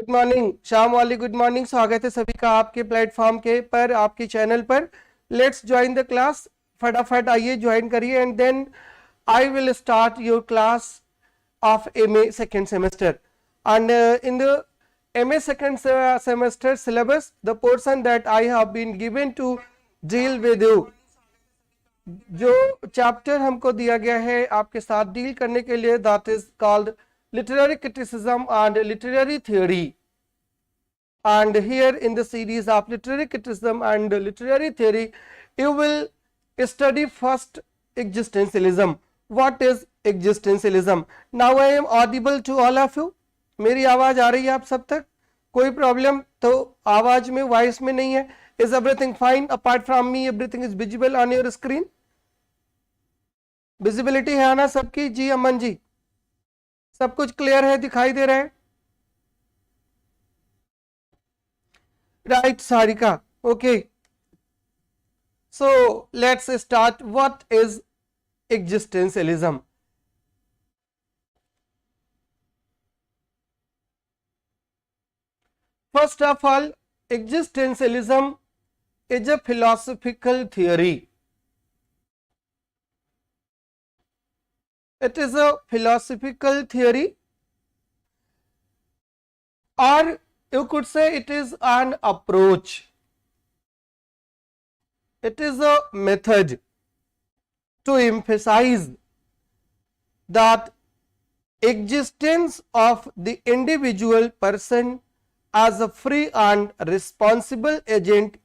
Good morning शाम वाली, good morning. स्वागत है सभी का आपके प्लेटफॉर्म के पर, आपके चैनल पर। Let's join the class. फटाफट आइए ज्वाइन करिए and then I will start your class of MA second semester. And in the MA second semester syllabus, the portion that I have been given to deal with you, जो chapter हमको दिया गया है आपके साथ deal करने के लिए, that is called literary criticism and literary theory. And here in the series of literary criticism and literary theory, you will study first existentialism. What is existentialism? Now I am audible to all of you. मेरी आवाज आ रही है आप सब तक? कोई problem तो आवाज में, वॉइस में नहीं है? Is everything fine apart from me? Everything is visible on your screen? Visibility है ना सबकी? जी अमन जी, सब कुछ क्लियर है, दिखाई दे रहा है? Right Sarika, okay. So let's start. What is existentialism? First of all, existentialism is a philosophical theory. It is a philosophical theory, or you could say it is an approach. It is a method to emphasize that existence of the individual person as a free and responsible agent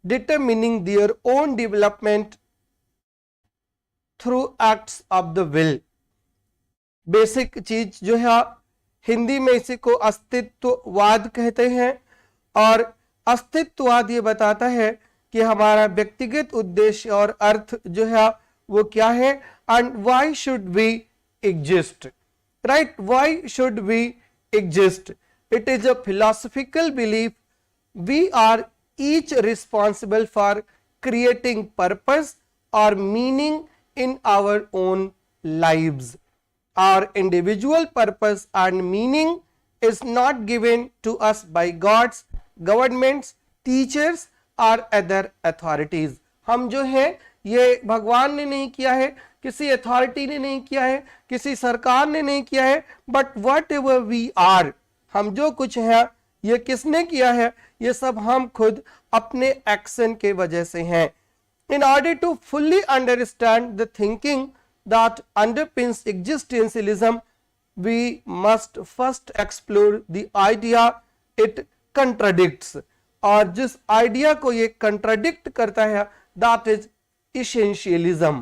determining their own development through acts of the will. Basic चीज जो है हिंदी में इसी को अस्तित्ववाद कहते हैं, और अस्तित्ववाद ये बताता है कि हमारा व्यक्तिगत उद्देश्य और अर्थ जो है वो क्या है, and why should we exist, right? Why should we exist? It is a philosophical belief we are each responsible for creating purpose और meaning in our own lives. Our individual purpose and meaning is not given to us by gods, governments, teachers or other authorities. हम जो है ये भगवान ने नहीं किया है, किसी अथॉरिटी ने नहीं किया है, किसी सरकार ने नहीं किया है, but whatever we are, हम जो कुछ है ये किसने किया है? ये सब हम खुद अपने एक्शन के वजह से हैं। In order to fully understand the thinking that underpins existentialism, we must first explore the idea it contradicts. और जिस आइडिया को ये कंट्राडिक्ट करता है, that is essentialism.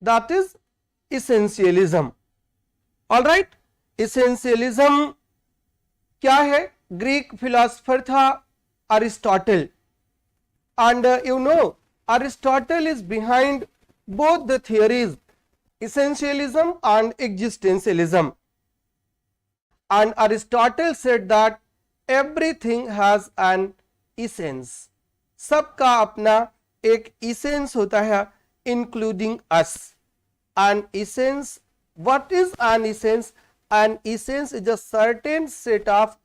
That is essentialism. All right? Essentialism क्या है? ग्रीक फिलोसफर था Aristotle, and you know Aristotle is behind both the theories essentialism and existentialism. And Aristotle said that everything has an essence. सबका अपना एक essence होता है, including us. An essence, what is an essence? An essence is a certain set of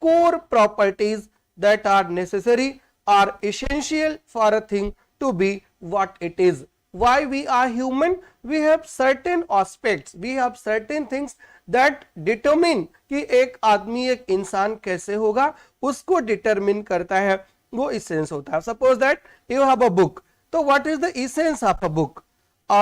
core properties that are necessary or essential for a thing to be what it is. Why we are human? We have certain aspects, we have certain things that determine कि एक आदमी, एक इंसान कैसे होगा, उसको determine करता है, वो essence होता है. Suppose that you have a book, so what is the essence of a book? A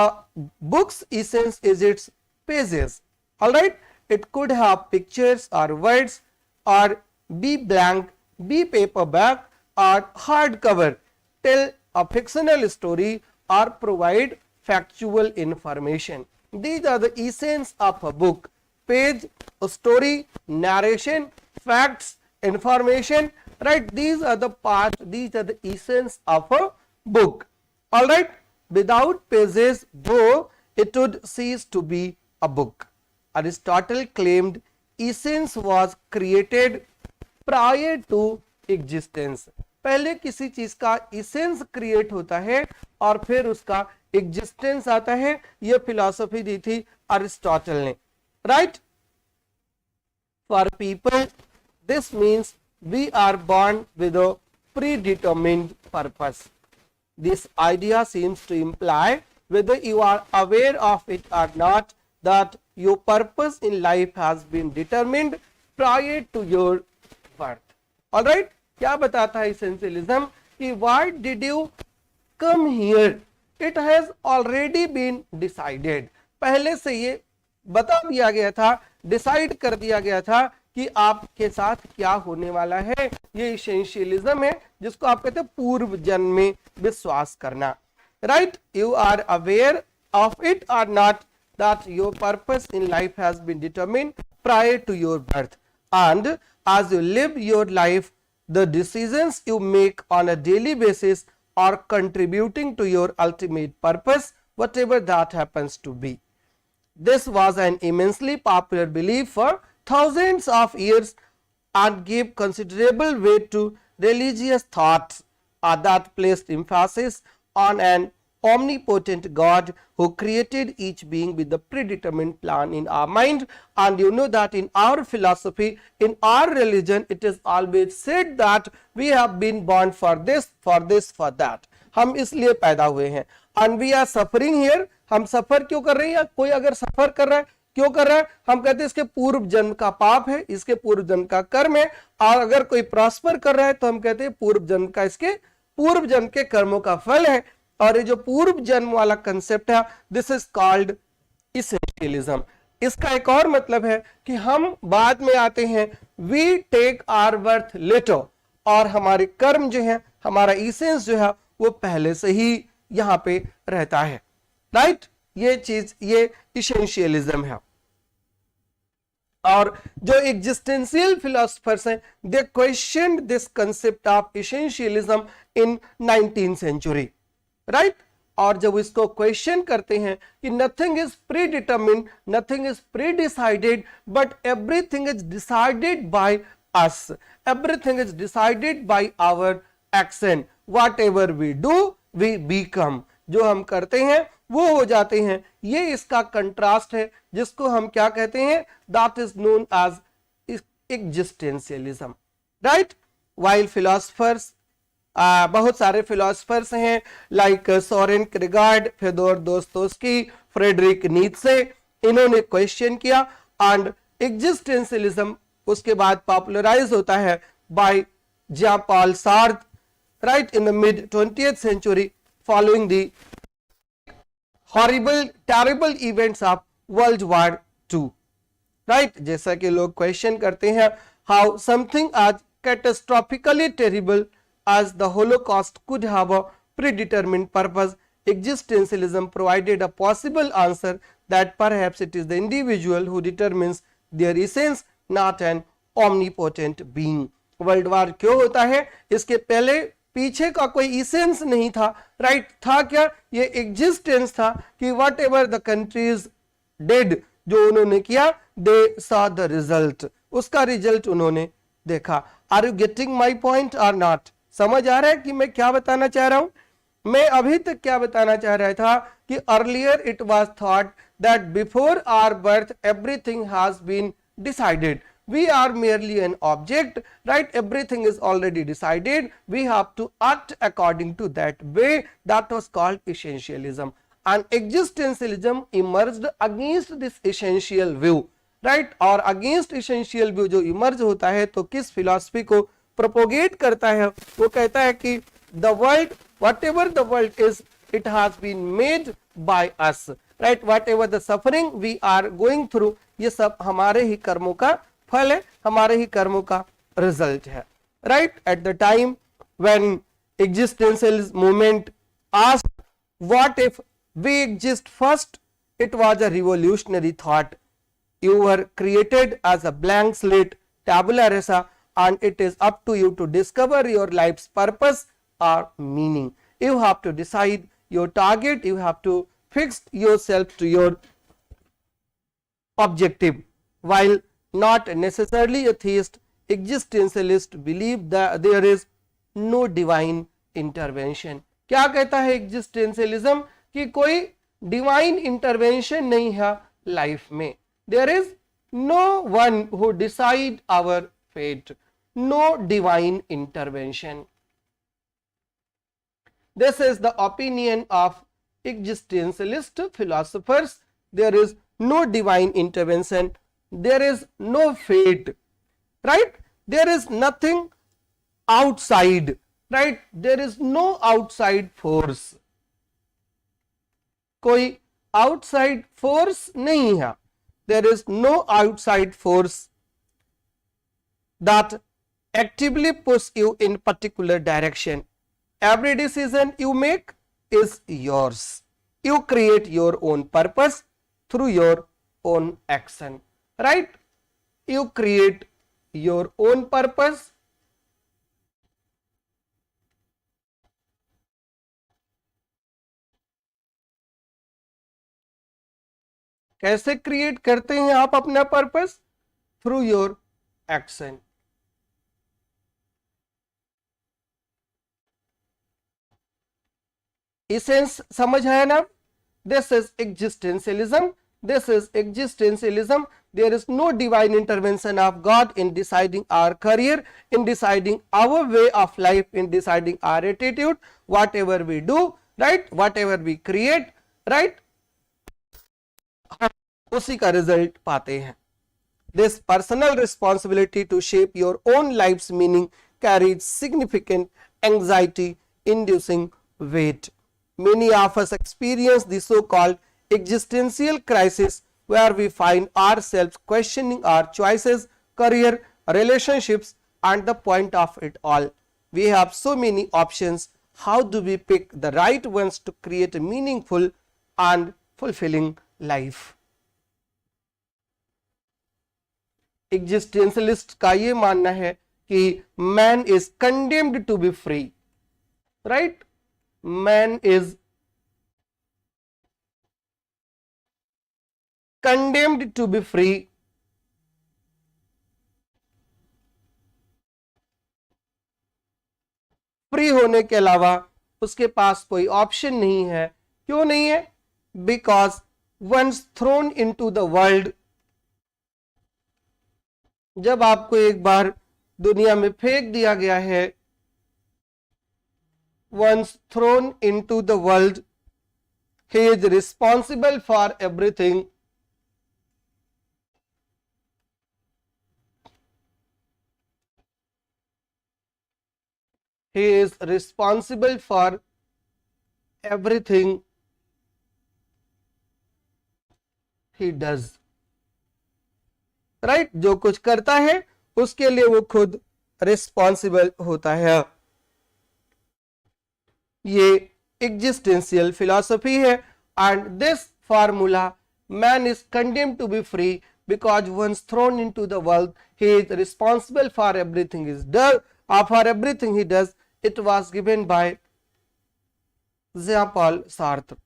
book's essence is its pages. All right, it could have pictures or words, or be blank, be paperback or hardcover, tell a fictional story or provide factual information. These are the essence of a book. Page, story, narration, facts, information, right? These are the parts, these are the essence of a book. All right? Without pages, though, it would cease to be a book. Aristotle claimed essence was created prior to existence. पहले किसी चीज का essence create होता है और फिर उसका existence आता है, ये फिलॉसफी दी थी अरिस्टोटल ने, right. For people this means we are born with a predetermined purpose. This idea seems to imply, whether you are aware of it or not, that your purpose in life has been determined prior to your birth. All right, क्या बताता है essentialism कि why did you come here? It has already been decided. पहले से ये बता दिया गया था, डिसाइड कर दिया गया था कि आपके साथ क्या होने वाला है। ये इसेंशियलिज्म है जिसको आप कहते हैं पूर्व जन्म में विश्वास करना, right. You are aware of it और not that your purpose in life has been determined prior to your birth, and as you live your life the decisions you make on a daily basis are contributing to your ultimate purpose, whatever that happens to be. This was an immensely popular belief for thousands of years and gave considerable weight to religious thoughts that placed emphasis on an omnipotent God who created each being with the predetermined plan in our mind. And you know that in our philosophy, in our religion, it is always said that we have been born for this, for this, for that. हम इसलिए पैदा हुए हैं, and we are suffering here. हम सफर क्यों कर रहे हैं? कोई अगर सफर कर रहा है, क्यों कर रहा है? हम कहते हैं इसके पूर्व जन्म का पाप है, इसके पूर्व जन्म का कर्म है। और अगर कोई प्रॉस्पर कर रहा है तो हम कहते हैं पूर्व जन्म का, इसके पूर्व जन्म के कर्मों का फल है। और ये जो पूर्व जन्म वाला कंसेप्ट है, दिस इज कॉल्ड इसेंशियलिज्म। इसका एक और मतलब है कि हम बाद में आते हैं, we take our birth later, और हमारे कर्म जो है, हमारा इसेंस जो है, वो पहले से ही यहां पे रहता है, राइट। ये चीज, ये इसेंशियलिज्म है। और जो एग्जिस्टेंशियल फिलोसफर्स हैं, they questioned this concept of essentialism in 19th century, right. और जब इसको क्वेश्चन करते हैं कि nothing is pre determined, nothing is pre decided, but everything is decided by us, everything is decided by our action, whatever we do we become. जो हम करते हैं वो हो जाते हैं। ये इसका कंट्रास्ट है, जिसको हम क्या कहते हैं, that is known as existentialism, right. While philosophers, बहुत सारे फिलोसफर्स हैं, like Soren Kierkegaard, Fyodor Dostoevsky, Friedrich Nietzsche, इन्होंने क्वेश्चन किया, एंड एग्जिस्टेंशियलिज्म उसके बाद पॉपुलराइज होता है by Jean Paul Sartre, right, in the mid 20th century, following the horrible, terrible events of World War II, right? जैसा कि लोग question करते हैं, how something as catastrophically terrible as the Holocaust could have a predetermined purpose. Existentialism provided a possible answer that perhaps it is the individual who determines their essence, not an omnipotent being. World war क्यों होता है? इसके पहले पीछे का कोई essence नहीं था, राइट। था क्या? ये एग्जिस्टेंस था कि whatever the countries did, जो उन्होंने किया, दे सॉ द रिजल्ट, उसका रिजल्ट उन्होंने देखा। Are you getting my point और नॉट? समझ आ रहा है कि मैं क्या बताना चाह रहा हूं? मैं अभी तक क्या बताना चाह रहा था कि earlier it was thought that before our birth everything has been decided. We are merely an object, right? Everything is already decided. We have to act according to that way. That was called essentialism. And existentialism emerged against this essential view, right? और against essential view जो emerge होता है, तो किस philosophy को propagate करता है? वो कहता है कि the world, whatever the world is, it has been made by us, right? Whatever the suffering we are going through, ये सब हमारे ही कर्मों का फल है, हमारे ही कर्मों का रिजल्ट है, right. At the time when existential movement asked what if we exist first, it was a revolutionary thought. You were created as a blank slate, tabula rasa, and it is up to you to discover your life's purpose और meaning. You have to decide your target, you have to fix yourself to your objective. While not necessarily a theist, existentialist believe that there is no divine intervention. क्या कहता है existentialism? कि कोई divine intervention नहीं है life में. There is no one who decide our fate, no divine intervention. This is the opinion of existentialist philosophers. There is no divine intervention, there is no fate, right? There is nothing outside, right? There is no outside force. कोई outside force नहीं है. There is no outside force that actively pushes you in particular direction. Every decision you make is yours. You create your own purpose through your own action, right? You create your own purpose. कैसे create करते हैं आप अपना purpose? Through your action. Essence समझ आया ना? This is existentialism. This is existentialism. There is no divine intervention of God in deciding our career, in deciding our way of life, in deciding our attitude, whatever we do, right? Whatever we create, right? उसी का result पाते हैं. This personal responsibility to shape your own life's meaning carries significant anxiety-inducing weight. Many of us experience the so-called existential crisis where we find ourselves questioning our choices, career, relationships, and the point of it all. We have so many options. How do we pick the right ones to create a meaningful and fulfilling life? Existentialist का ये मानना है कि man is condemned to be free, right? Man is condemned to be free. Free होने के अलावा उसके पास कोई ऑप्शन नहीं है. क्यों नहीं है? Because once thrown into the world, जब आपको एक बार दुनिया में फेंक दिया गया है, once thrown into the world, he is responsible for everything. He is responsible for everything he does, right? जो कुछ करता है उसके लिए वो खुद रिस्पॉन्सिबल होता है. ये एग्जिस्टेंशियल फिलॉसफी है. And this formula, man is condemned to be free because once thrown into the world he is responsible for everything he does, for everything he does. It was given by Jean-Paul Sartre.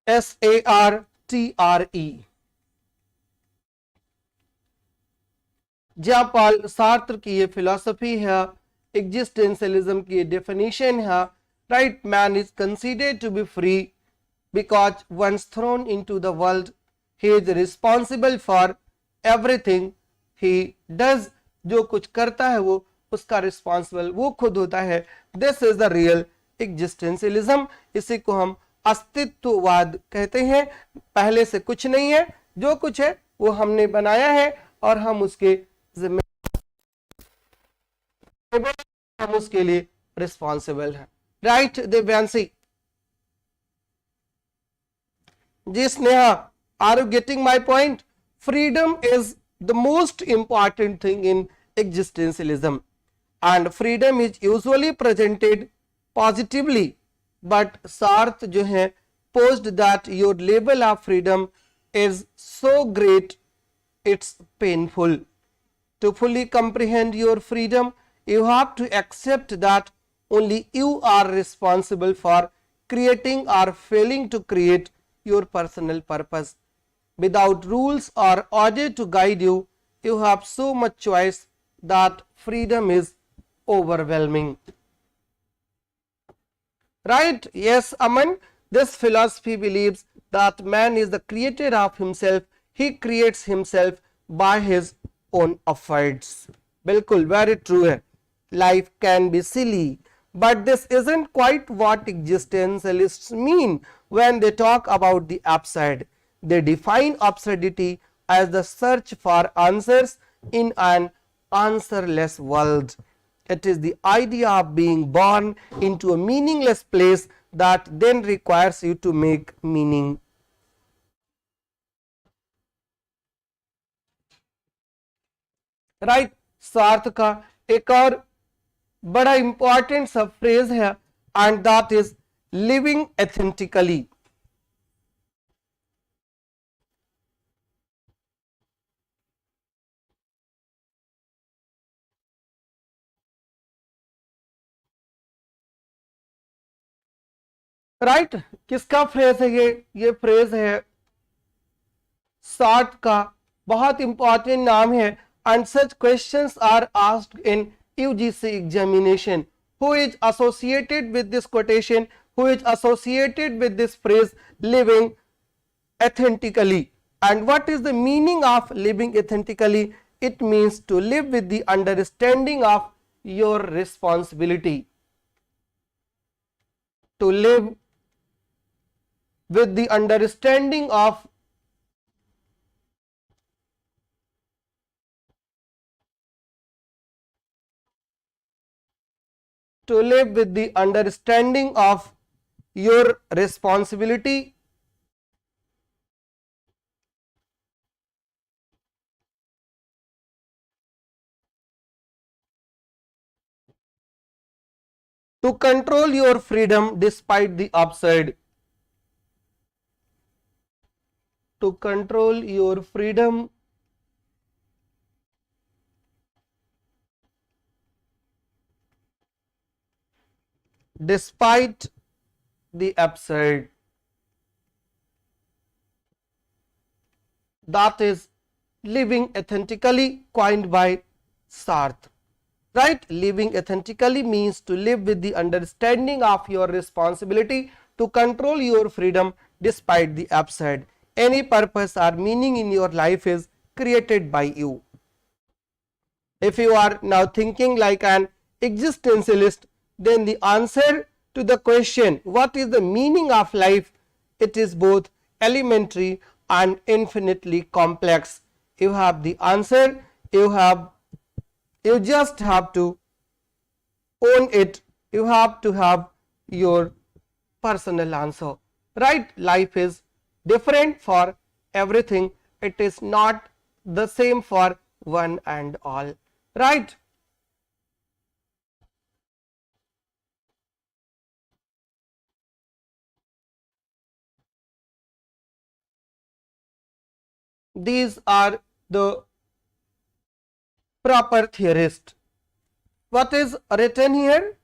Sartre. Jean-Paul Sartre की ये philosophy है. Existentialism की definition है, right? Man is considered to be free because once thrown into the world he is responsible for everything he does. जो कुछ करता है वो उसका रिस्पॉन्सिबल वो खुद होता है. This is the real existentialism. इसी को हम अस्तित्ववाद कहते हैं. पहले से कुछ नहीं है, जो कुछ है वो हमने बनाया है और हम उसके जिम्मेदार, हम उसके लिए रिस्पॉन्सिबल है. राइट दिव्यांशी? जी Sneha, are you getting my point? Freedom is the most important thing in existentialism and freedom is usually presented positively, but Sartre जो है posed that your level of freedom is so great it's painful. To fully comprehend your freedom, you have to accept that only you are responsible for creating or failing to create your personal purpose. Without rules or order to guide you, you have so much choice that freedom is overwhelming. Right? Yes, Aman. This philosophy believes that man is the creator of himself. He creates himself by his own efforts. बिल्कुल, very true है. Life can be silly, but this isn't quite what existentialists mean when they talk about the absurd. They define absurdity as the search for answers in an answerless world. It is the idea of being born into a meaningless place that then requires you to make meaning. Right Sartre का एक और बड़ा important सब phrase है and that is living authentically. Right किसका phrase है ये phrase है सार्ट का, बहुत इंपॉर्टेंट नाम है. And such questions are asked in UGC examination. Who is associated with this quotation, who is associated with this phrase living authentically? And what is the meaning of living authentically? It means to live with the understanding of your responsibility. To live with the understanding of your responsibility. To control your freedom despite the absurd. To control your freedom despite the absurd. That is living authentically, coined by Sartre. Right? Living authentically means to live with the understanding of your responsibility to control your freedom despite the absurd. Any purpose or meaning in your life is created by you. If you are now thinking like an existentialist, then the answer to the question, what is the meaning of life? It is both elementary and infinitely complex. You have the answer, you just have to own it. You have to have your personal answer. Right? Life is different for everything. It is not the same for one and all. Right? These are the proper theorists. What is written here?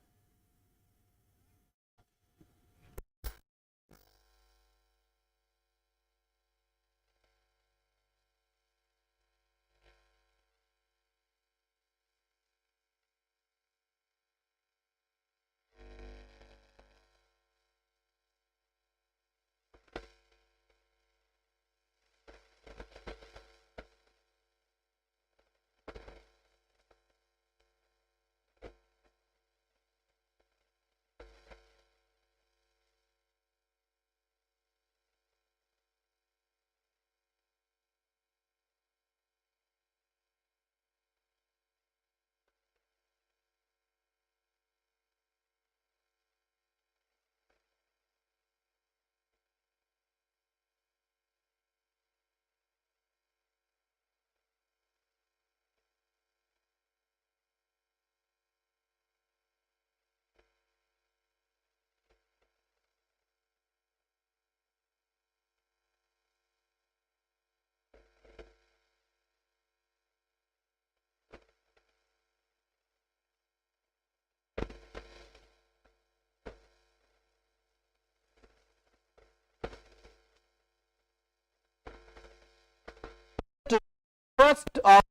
First of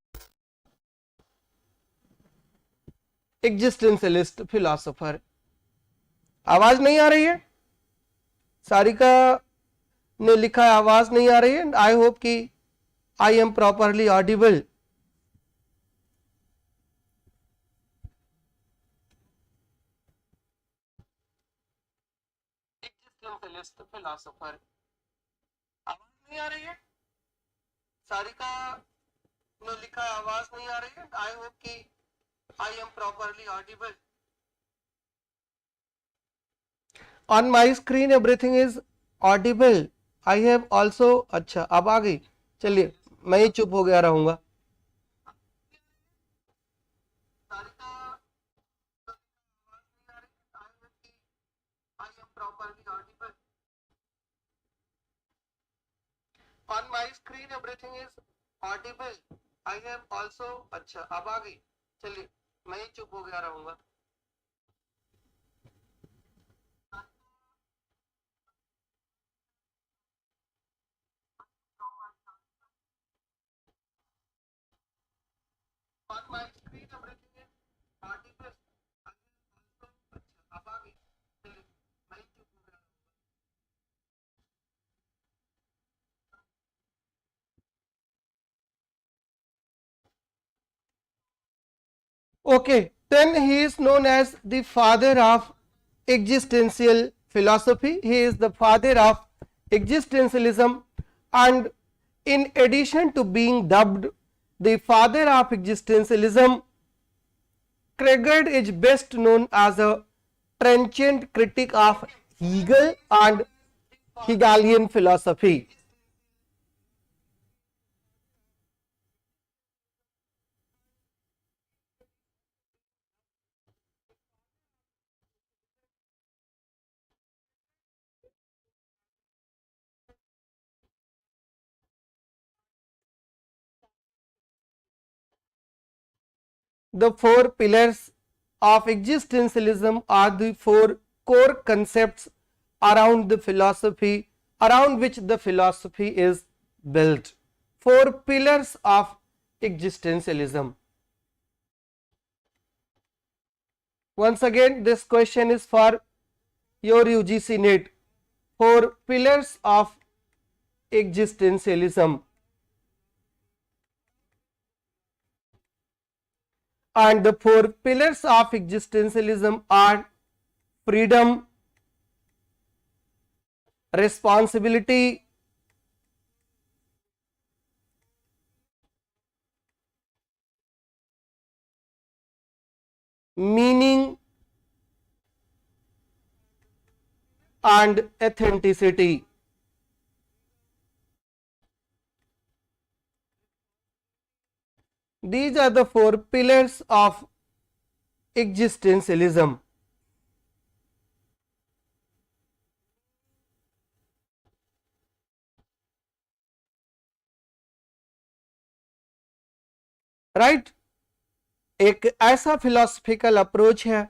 existentialist philosopher. आवाज नहीं आ रही है? सारिका ने लिखा है आवाज नहीं आ रही है। आई होप कि I am properly Audible. Existentialist philosopher, आवाज नहीं आ रही है? सारिका ने लिखा है आवाज नहीं आ रही है। आई होप कि I am properly Audible. On my screen everything is Audible. I have also. अच्छा, अब आ गई। चलिए, मैं ही चुप हो गया रहूंगा। On my screen everything is audible. I have also। अच्छा, अब आ गई। चलिए, मैं ही चुप हो गया रहूंगा। On my screen everything is audible. I have also। अच्छा, अब आ गई। चलिए, मैं ही चुप हो गया। Okay, then he is known as the father of existential philosophy. He is the father of existentialism, and in addition to being dubbed the father of existentialism, Kierkegaard is best known as a trenchant critic of Hegel and Hegelian philosophy. The four pillars of existentialism are the four core concepts around the philosophy, around which the philosophy is built. Four pillars of existentialism. Once again, this question is for your UGC NET. Four pillars of existentialism. And the four pillars of existentialism are freedom, responsibility, meaning, and authenticity. These are the four pillars of existentialism. Right? एक ऐसा philosophical approach है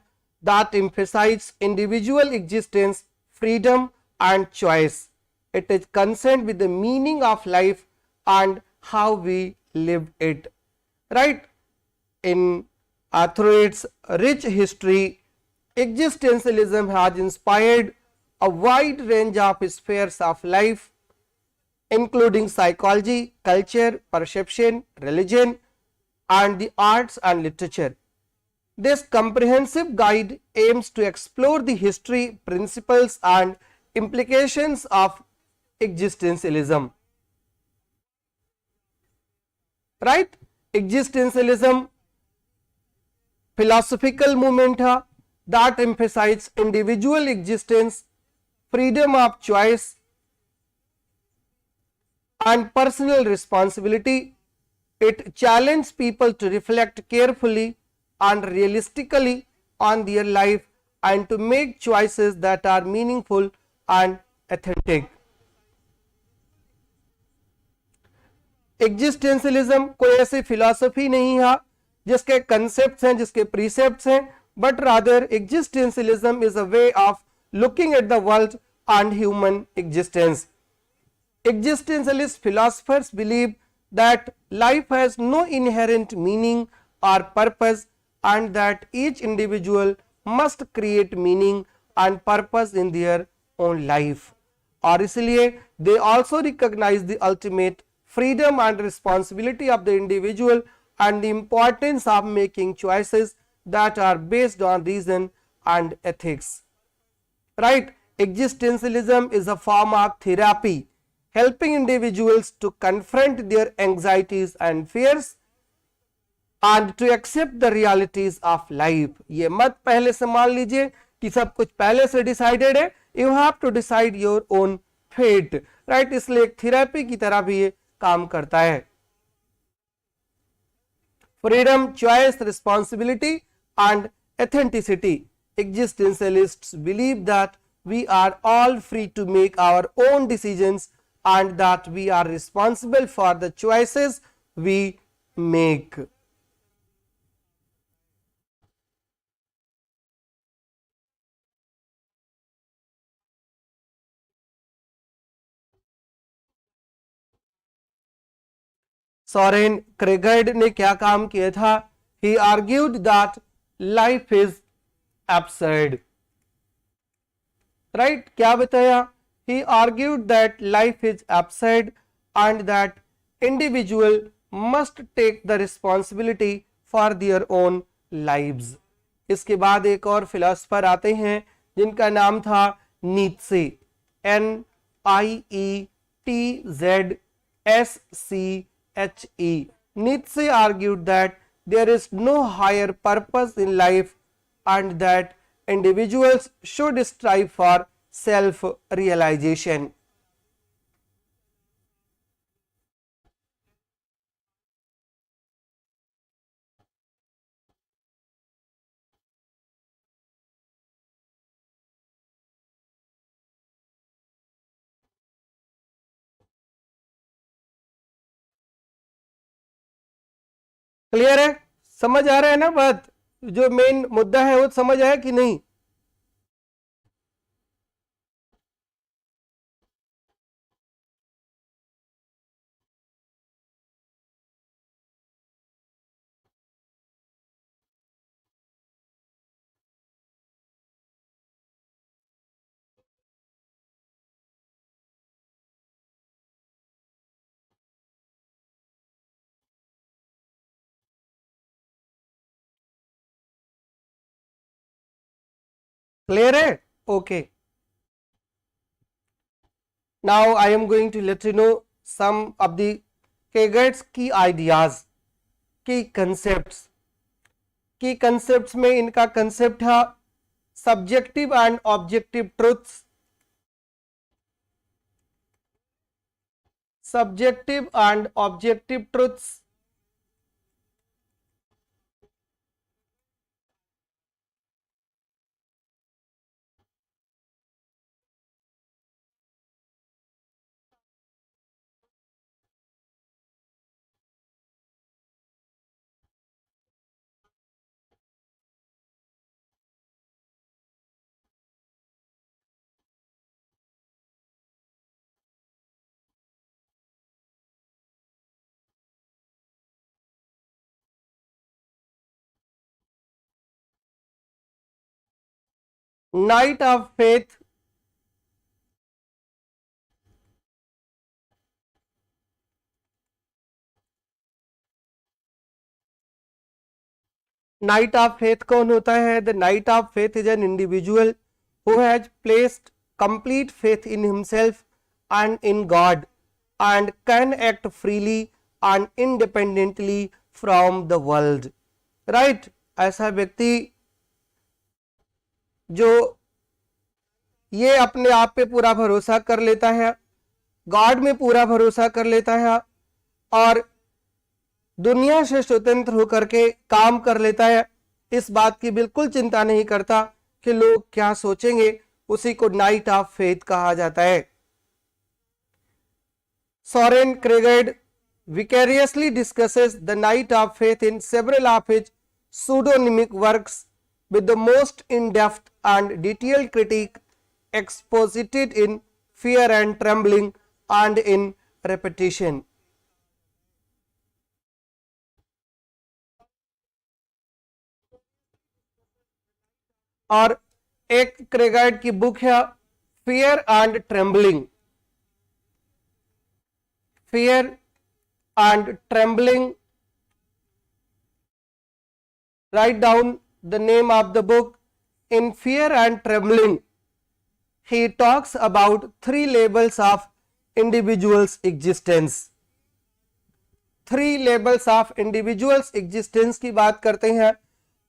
that emphasizes individual existence, freedom and choice. It is concerned with the meaning of life and how we live it. Right? In through its rich history, existentialism has inspired a wide range of spheres of life, including psychology, culture, perception, religion, and the arts and literature. This comprehensive guide aims to explore the history, principles, and implications of existentialism. Right? Existentialism philosophical movement है that emphasizes individual existence, freedom of choice, and personal responsibility. It challenges people to reflect carefully and realistically on their life and to make choices that are meaningful and authentic. Existentialism कोई ऐसी philosophy नहीं है जिसके concepts हैं, जिसके precepts हैं, but rather existentialism is a way of looking at the world and human existence. Existentialist philosophers believe that life has no inherent meaning or purpose and that each individual must create meaning and purpose in their own life. और इसलिए they also recognize the ultimate freedom and responsibility of the individual and the importance of making choices that are based on reason and ethics. Right? Existentialism is a form of therapy helping individuals to confront their anxieties and fears and to accept the realities of life. ये मत पहले से मान लीजिए कि सब कुछ पहले से डिसाइडेड है, you have to decide your own fate. Right, इसलिए एक थेरेपी की तरह भी ये काम करता है. Freedom, choice, responsibility and authenticity. Existentialists believe that we are all free to make our own decisions and that we are responsible for the choices we make. Soren Kierkegaard ने क्या काम किया था? He argued that life is absurd. Right? क्या बताया? He argued that life is absurd and that individual must take the responsibility for their own lives. इसके बाद एक और फिलोसफर आते हैं जिनका नाम था Nietzsche. NIETZSCHE. Nietzsche argued that there is no higher purpose in life and that individuals should strive for self-realization. Clear है? समझ आ रहा है ना बात? जो मेन मुद्दा है वो समझ आया कि नहीं? क्लियर है? Okay. Now I am going to let you know some of the Kierkegaard's key ideas, key concepts. Key concepts में इनका concept है subjective and objective truths. Subjective and objective truths. Night of faith. Knight of faith कौन होता है? The knight of faith is an individual who has placed complete faith in himself and in God and can act freely and independently from the world. Right? ऐसा व्यक्ति जो ये अपने आप पे पूरा भरोसा कर लेता है, गॉड में पूरा भरोसा कर लेता है और दुनिया से स्वतंत्र होकर के काम कर लेता है, इस बात की बिल्कुल चिंता नहीं करता कि लोग क्या सोचेंगे, उसी को नाइट ऑफ फेथ कहा जाता है. Soren क्रेगर्ड vicariously discusses the night of faith in several of his pseudonymic works with the most in-depth and detailed critique exposited in Fear and Trembling and in Repetition. और एक क्रेगाइड की बुक है fear and trembling, fear and trembling. Write down the name of the book. In Fear and Trembling, he talks about 3 levels of individual's existence. 3 levels of individual's existence की बात करते हैं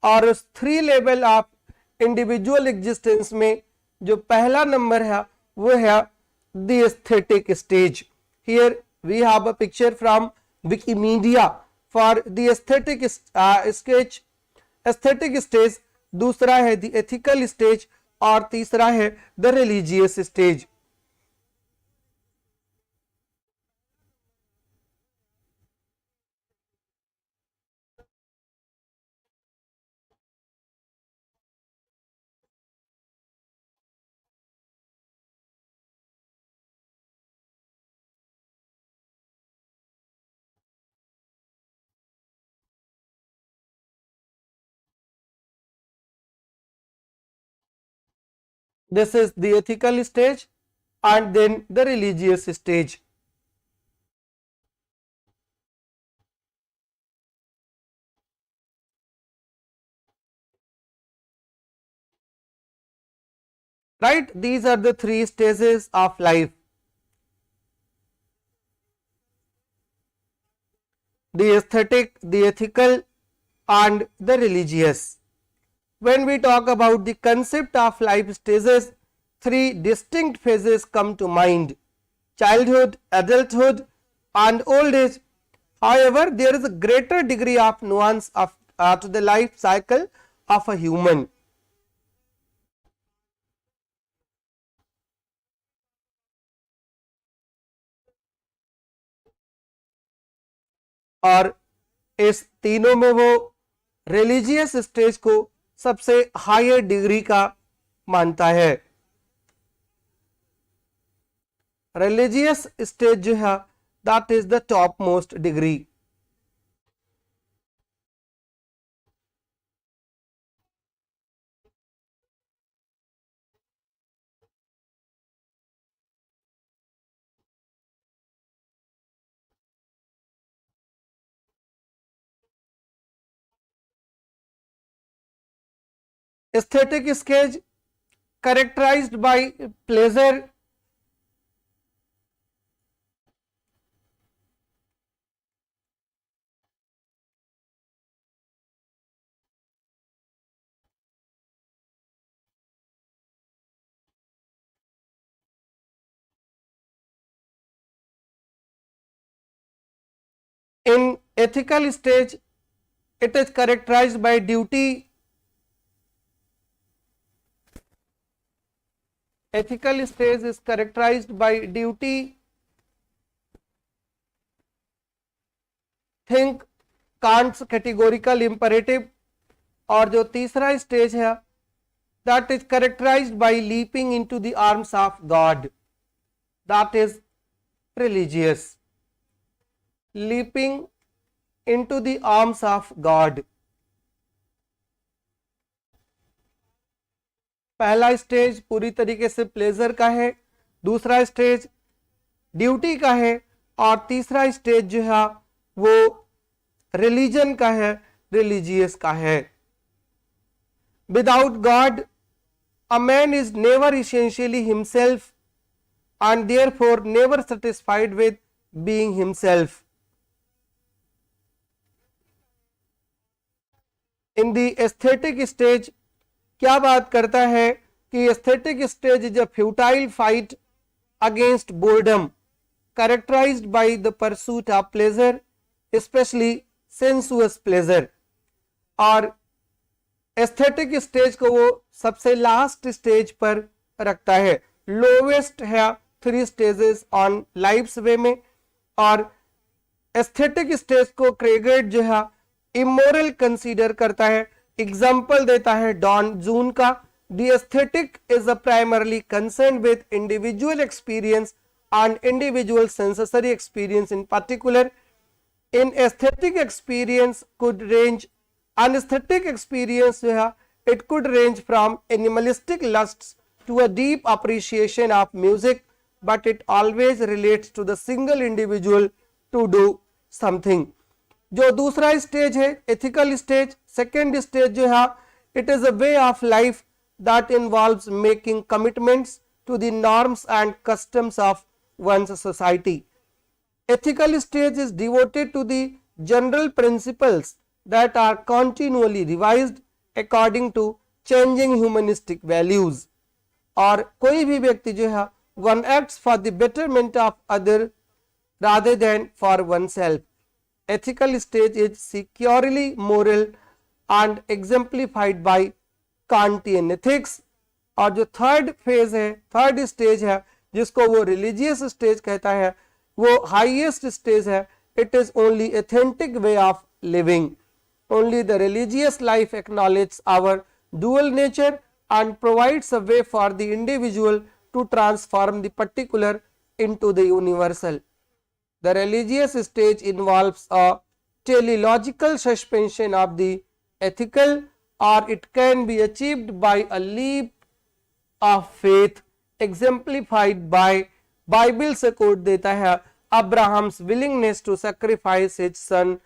और उस 3 level of individual existence में जो पहला number है वो है the aesthetic stage. Here we have a picture from Wikimedia for the aesthetic sketch. Aesthetic stage, दूसरा है द एथिकल स्टेज और तीसरा है the religious stage. This is the ethical stage and then the religious stage. Right? These are the 3 stages of life. The aesthetic, the ethical and the religious. When we talk about the concept of life stages, 3 distinct phases come to mind: childhood, adulthood and old age. However, there is a greater degree of nuance to the life cycle of a human. और इस तीनों में वो religious stage को सबसे higher degree का मानता है. रिलीजियस स्टेज जो है that is the top most degree. Aesthetic stage characterized by pleasure, in ethical stage it is characterized by duty. Ethical stage is characterized by duty, think, Kant's categorical imperative. और जो तीसरा stage है that is characterized by leaping into the arms of God, that is religious. Leaping into the arms of God. पहला stage पूरी तरीके से pleasure का है, दूसरा स्टेज ड्यूटी का है और तीसरा स्टेज जो है वो रिलीजन का है, रिलीजियस का है. Without God a man is never essentially himself and therefore never satisfied with being himself. In the aesthetic stage क्या बात करता है कि aesthetic stage is a futile fight against boredom characterized by the pursuit of pleasure, especially sensuous pleasure. और aesthetic stage को वो सबसे last stage पर रखता है. लोवेस्ट है 3 स्टेजेस ऑन लाइफ्स वे में. और एस्थेटिक स्टेज को क्रेगेट जो है इमोरल कंसीडर करता है. एग्जाम्पल देता है डॉन जून का. The aesthetic is a primarily concern with individual experience and individual sensory experience in particular. In aesthetic experience could range. An aesthetic experience जो है It could range from animalistic lusts to a deep appreciation of music, but it always relates to the single individual to do something. जो दूसरा stage है ethical stage, second stage जो है it is a way of life that involves making commitments to the norms and customs of one's society. Ethical stage is devoted to the general principles that are continually revised according to changing humanistic values. और कोई भी व्यक्ति जो है one acts for the betterment of other rather than for oneself. Ethical stage is securely moral and exemplified by Kantian ethics. और जो third phase है, third stage है जिसको वो रिलीजियस स्टेज कहता है, वो हाईएस्ट स्टेज है. It is only authentic way of living. Only the religious life acknowledge our dual nature and provides a way for the individual to transform the particular into the universal. The religious stage involves a teleological suspension of the ethical, or it can be achieved by a leap of faith exemplified by Bible से quote देता है Abraham's willingness to sacrifice his son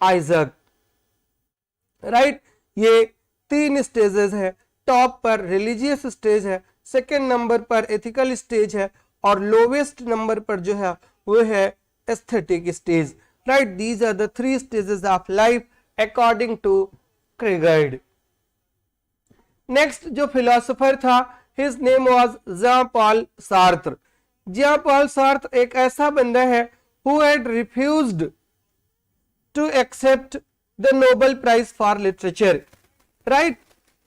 Isaac. Right, ये तीन stages है. Top पर religious stage है, second number पर ethical stage है और लोवेस्ट नंबर पर जो है वो है aesthetic stage. Right, these are the three stages of life according to Kierkegaard. Next जो फिलोसोफर था, his name was Jean Paul Sartre. Jean Paul Sartre एक ऐसा बंदा है who had refused to accept the Nobel prize for literature. Right,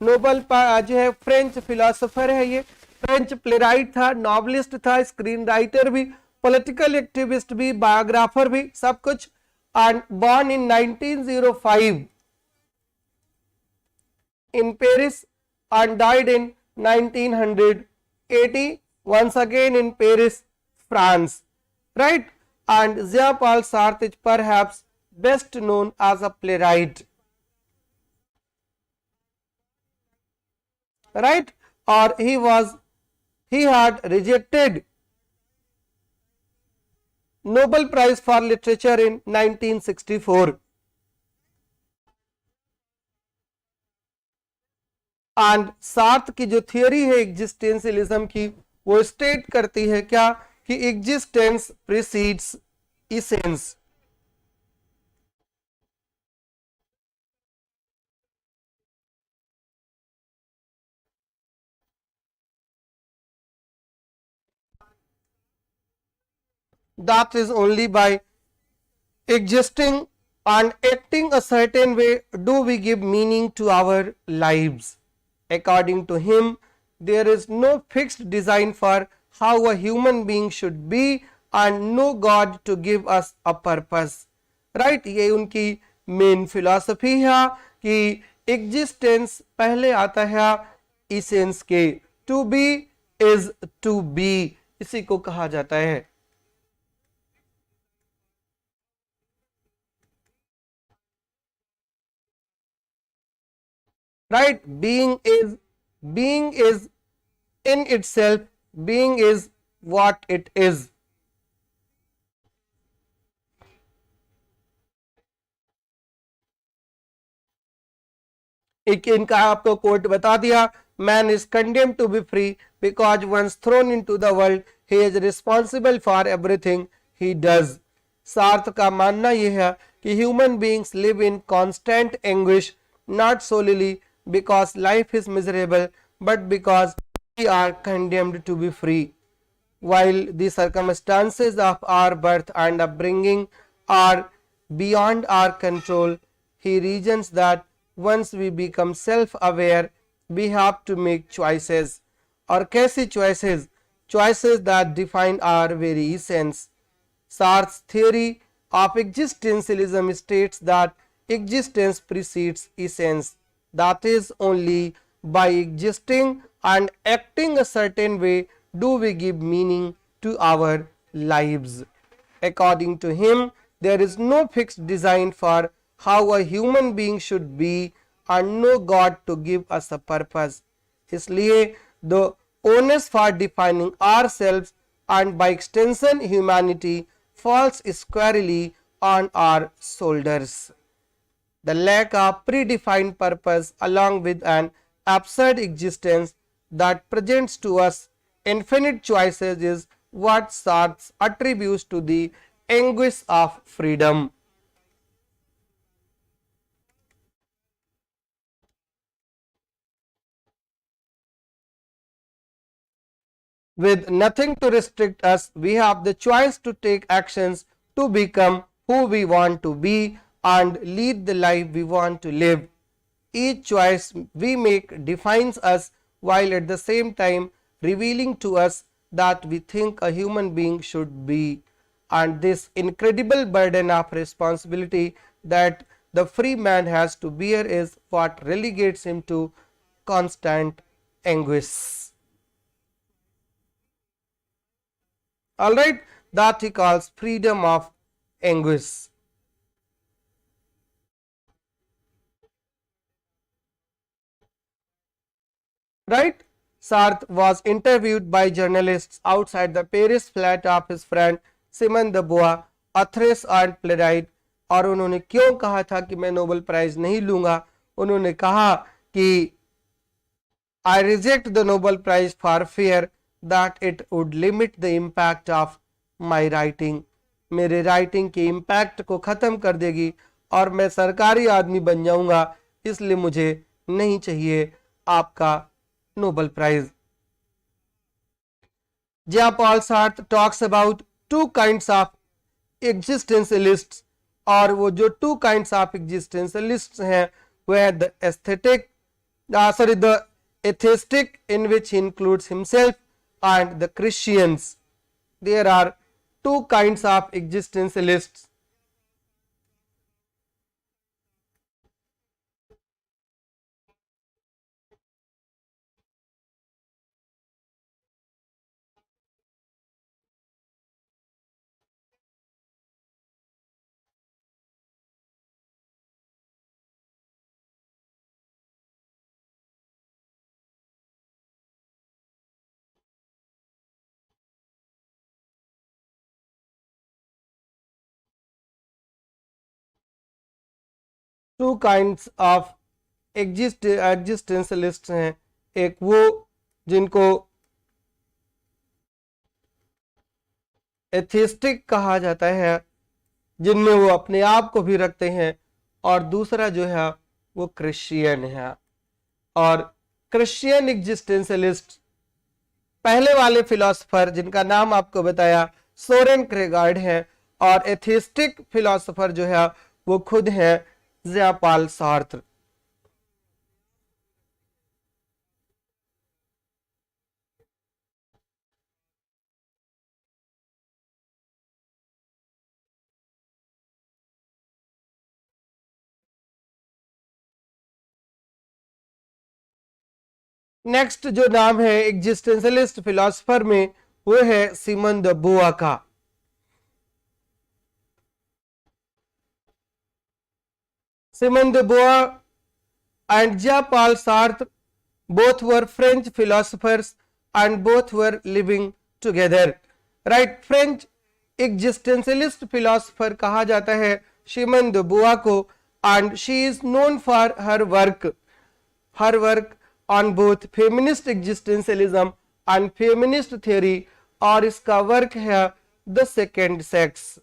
Nobel जो है French philosopher है, ये फ्रेंच प्लेराइट था, नॉवलिस्ट था, स्क्रीन राइटर भी, पॉलिटिकल एक्टिविस्ट भी, बायोग्राफर भी, सब कुछ. And born in 1905 in Paris and died in 1980 once again in Paris, France. Right, and Jean Paul Sartre is perhaps best known as a playwright. Right, or he had rejected Nobel Prize for Literature in 1964. And Sartre की जो theory है existentialism की, वो state करती है क्या कि existence precedes essence. That is only by existing and acting a certain way do we give meaning to our lives. According to him, there is no fixed design for how a human being should be and no God to give us a purpose. Right, ये उनकी main philosophy है कि existence पहले आता है essence के. To be is to be, इसी को कहा जाता है. Right, being is in itself, being is what it is. एक इनका आपको कोट बता दिया, man is condemned to be free because once thrown into the world he is responsible for everything he does. सार्थ का मानना यह है कि human beings live in constant anguish not solely because life is miserable but because we are condemned to be free. While the circumstances of our birth and upbringing are beyond our control, he reasons that once we become self-aware, we have to make choices. और कैसी choices? Choices that define our very essence. Sartre's theory of existentialism states that existence precedes essence. That is only by existing and acting a certain way do we give meaning to our lives. According to him, there is no fixed design for how a human being should be and no God to give us a purpose. इसलिए the onus for defining ourselves and by extension humanity falls squarely on our shoulders. The lack of predefined purpose along with an absurd existence that presents to us infinite choices is what Sartre attributes to the anguish of freedom. With nothing to restrict us, we have the choice to take actions to become who we want to be and lead the life we want to live. Each choice we make defines us while at the same time revealing to us that we think a human being should be. And this incredible burden of responsibility that the free man has to bear is what relegates him to constant anguish. Alright, that he calls freedom of anguish. Right? Sartre was interviewed by journalists outside the Paris flat of his friend Simone de Beauvoir, authoress and playwright, और उन्होंने क्यों कहा था कि मैं Nobel prize नहीं लूंगा? उन्होंने कहा कि I reject the Nobel Prize for fear that it would limit the impact of my writing. मेरे राइटिंग के इम्पैक्ट को खत्म कर देगी और मैं सरकारी आदमी बन जाऊंगा, इसलिए मुझे नहीं चाहिए आपका Nobel prize. Jean-Paul Sartre talks about two kinds of existentialists, और वो जो two kinds of existentialists हैं वह है the atheistic, in which he includes himself, and the Christians. There are two kinds of existentialists. Two kinds of existentialists हैं. एक वो जिनको एथिस्टिक कहा जाता है, जिनमें वो अपने आप को भी रखते हैं, और दूसरा जो है वो क्रिश्चियन है. और क्रिश्चियन एग्जिस्टेंशियलिस्ट पहले वाले फिलोसोफर जिनका नाम आपको बताया सोरेन क्रेगार्ड है, और एथिस्टिक फिलोसोफर जो है वो खुद है ज़िया-पॉल सार्त्र. नेक्स्ट जो नाम है एग्जिस्टेंशियलिस्ट फिलोसोफर में वो है सिमन द बुआ का. Simone de Beauvoir and Jean-Paul Sartre both were French philosophers and both were living together. Right? French existentialist philosopher कहा जाता है Simone de Beauvoir को, and she is known for her work on both feminist existentialism and feminist theory, और इसका work है The Second Sex.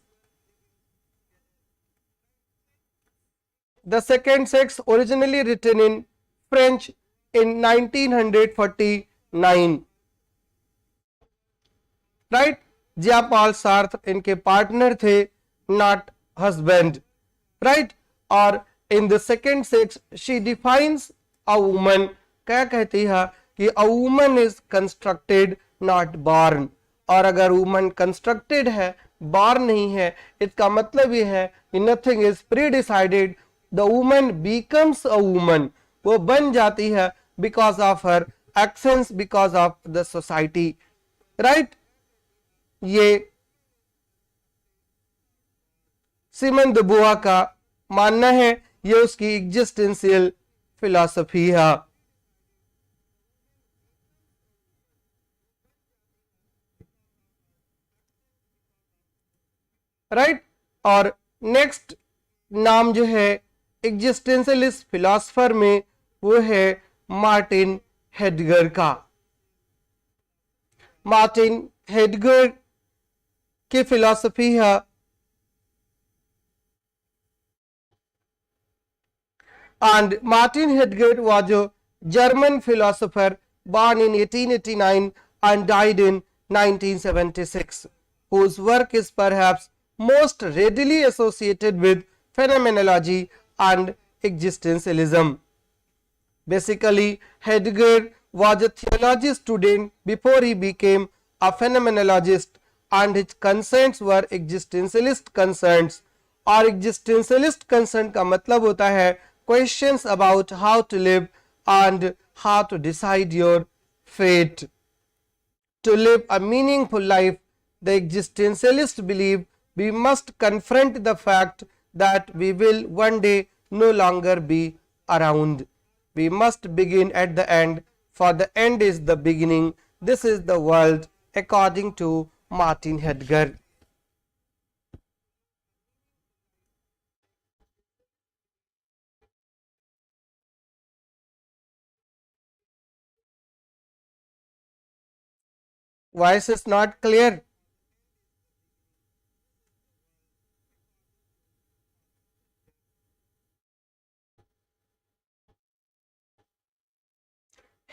The Second Sex, originally written in French in 1949. Right? Jean-Paul Sartre इनके partner थे, not husband. Right? और in the Second Sex she defines a woman. क्या कहती है कि a woman is constructed not born. और अगर woman constructed है, born नहीं है, इसका मतलब ये है कि nothing is pre-decided. The woman becomes a woman. वो बन जाती है because of her actions, because of the society. Right? ये सिमन द बुआ का मानना है, ये उसकी एग्जिस्टेंशियल फिलॉसफी है। राइट। और नेक्स्ट नाम जो है एग्जिस्टेंशियलिस्ट फिलोसफर में वो है मार्टिन हेडगर का। मार्टिन हेडगर की फिलॉसफी है and Martin Heidegger was a German philosopher born in 1889 and died in 1976, whose work is perhaps most readily associated with phenomenology and existentialism. Basically, Heidegger was a theology student before he became a phenomenologist, and his concerns were existentialist concerns. और existentialist concern का मतलब होता है questions about how to live and how to decide your fate. To live a meaningful life, the existentialists believe we must confront the fact that we will one day no longer be around. We must begin at the end, for the end is the beginning. This is the world according to Martin Heidegger. Voice is not clear.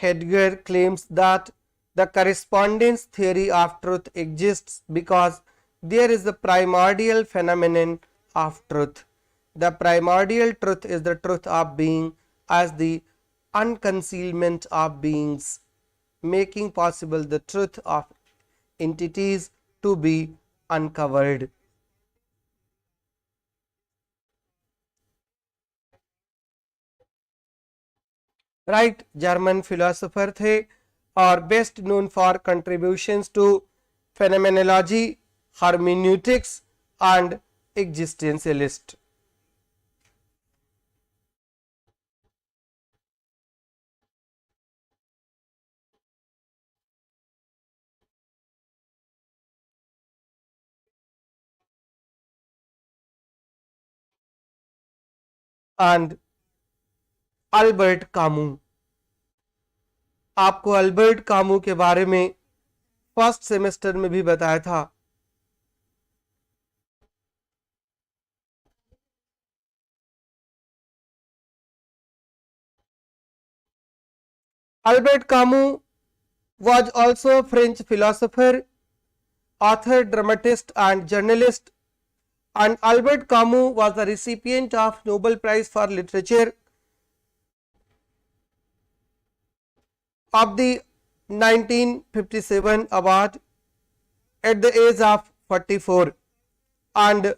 Heidegger claims that the correspondence theory of truth exists because there is the primordial phenomenon of truth. The primordial truth is the truth of being as the unconcealment of beings, making possible the truth of entities to be uncovered. Right, German philosopher थे और best known for contributions to phenomenology, hermeneutics and existentialist. And Albert Camus. आपको Albert Camus के बारे में first semester में भी बताया था. Albert Camus was also a French philosopher, author, dramatist, and journalist. And Albert Camus was the recipient of Nobel Prize for Literature of the 1957 award at the age of 44. And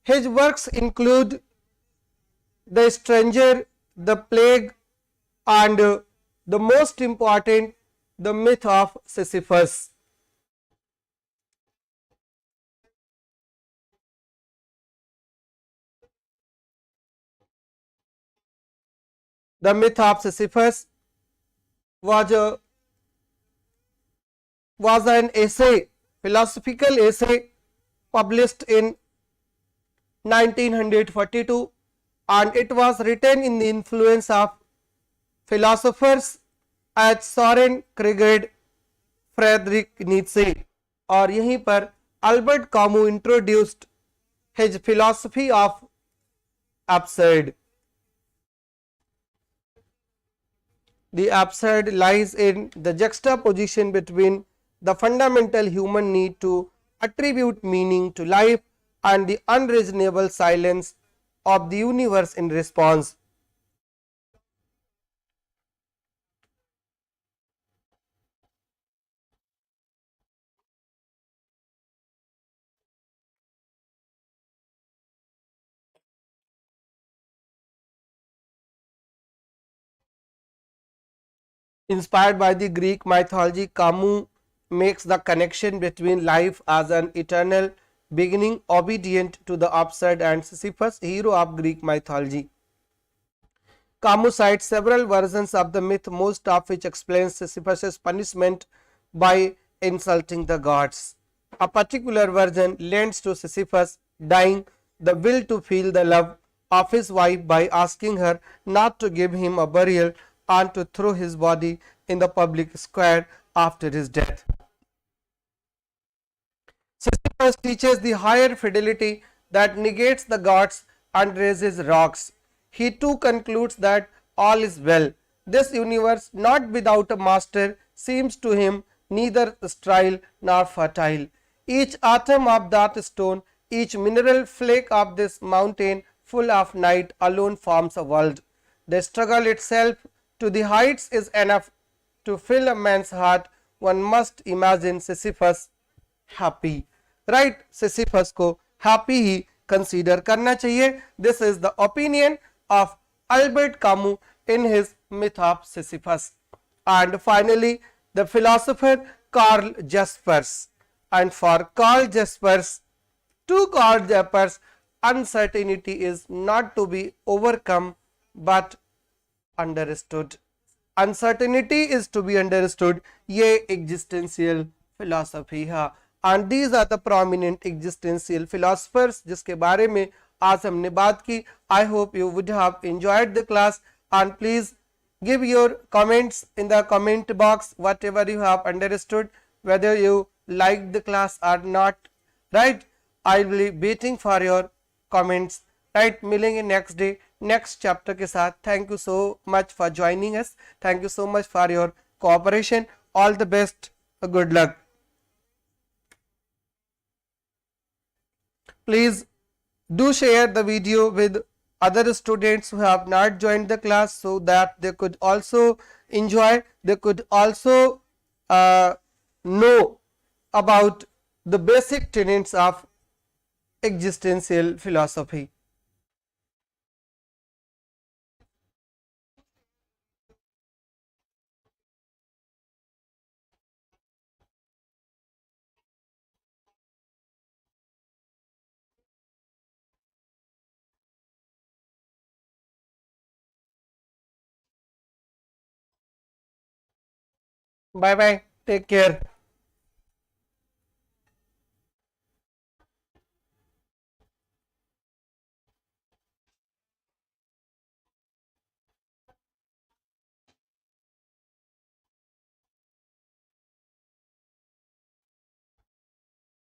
his works include The Stranger, The Plague, and the most important, The Myth of Sisyphus. The Myth of Sisyphus was an essay, philosophical essay published in 1942, and it was written in the influence of philosophers as Soren Kierkegaard, Friedrich Nietzsche. और यहीं पर Albert Camus introduced his philosophy of absurd. The absurd lies in the juxtaposition between the fundamental human need to attribute meaning to life and the unreasonable silence of the universe in response. Inspired by the Greek mythology, Camus makes the connection between life as an eternal beginning obedient to the absurd and Sisyphus, hero of Greek mythology. Camus cites several versions of the myth, most of which explains Sisyphus' punishment by insulting the gods. A particular version lends to Sisyphus dying the will to feel the love of his wife by asking her not to give him a burial and to throw his body in the public square after his death. Sisyphus teaches the higher fidelity that negates the gods and raises rocks. He too concludes that all is well. This universe, not without a master, seems to him neither sterile nor fertile. Each atom of that stone, each mineral flake of this mountain full of night alone forms a world. The struggle itself to the heights is enough to fill a man's heart. One must imagine Sisyphus happy, right? Sisyphus को happy ही consider करना चाहिए. This is the opinion of Albert Camus in his myth of Sisyphus. And finally, the philosopher Karl Jaspers. And for Karl Jaspers, to Karl Jaspers, uncertainty is not to be overcome but understood. Uncertainty is to be understood. ये existential philosophy है. And these are the prominent existential philosophers जिसके बारे में आज हमने बात की. I hope you would have enjoyed the class, and please give your comments in the comment box whatever you have understood, whether you liked the class or not, right? I will be waiting for your comments, right? मिलेंगे next day next chapter के साथ. Thank you so much for joining us. Thank you so much for your cooperation. All the best. Good luck. Please do share the video with other students who have not joined the class, so that they could also enjoy, they could also know about the basic tenets of existential philosophy. Bye bye. Take care.